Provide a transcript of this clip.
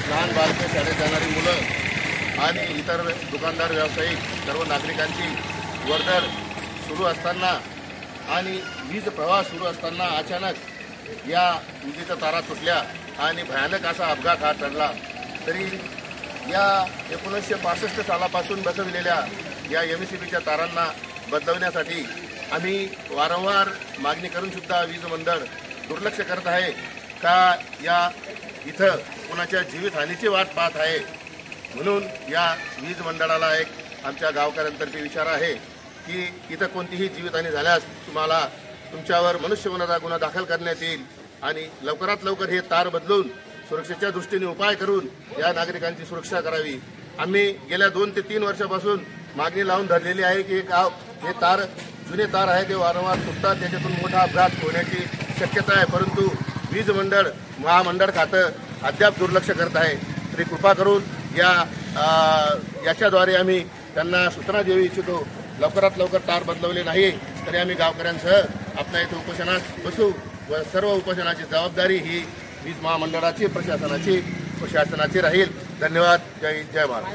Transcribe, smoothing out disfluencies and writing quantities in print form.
लहान बालके, शाळेत जाणारी मुलं आणि इतर दुकानदार, व्यावसायिक सर्व नागरिकांची वर्दळ सुरू असताना आणि वीज प्रवाह सुरू असताना अचानक या विजेच्या तारा तुटल्या आणि भयानक असा अपघात हा ठरला। तरी या 1965 सालापासून बसविलेल्या या MSCBच्या तारांना बदलवण्यासाठी आम्ही वारंवार मागणी करून सुद्धा वीज मंडळ दुर्लक्ष करत आहे का या इथं कोणाच्या जीवितहानीची वाट पाहत आहे। म्हणून या वीज मंडळाला एक आमच्या गावकऱ्यांतर्फे विचार आहे की इथं कोणतीही जीवितहानी झाल्यास तुम्हाला तुमच्यावर मनुष्यवधाचा गुन्हा दाखल करण्यात येईल आणि लवकरात लवकर हे तार बदलून सुरक्षेच्या दृष्टीने उपाय करून या नागरिकांची सुरक्षा करावी। आम्ही गेल्या 2 ते 3 वर्षापासून मागणी लावून धरलेली आहे की हे तार जुने तार आहे ते वारंवार तुटतात, त्याच्यातून मोठा अपघात होण्याची शक्यता आहे, परंतु वीज मंडळ महामंडळ खातं अद्याप दुर्लक्ष करत आहे। तरी कृपा करून याच्याद्वारे आम्ही त्यांना सूचना देऊ इच्छितो, लवकरात लवकर तार बदलवले नाही तरी आम्ही गावकऱ्यांसह आपल्या इथे उपोषणास बसू व सर्व उपोषणाची जबाबदारी ही वीज महामंडळाची, प्रशासनाची राहील। धन्यवाद। जय भारत।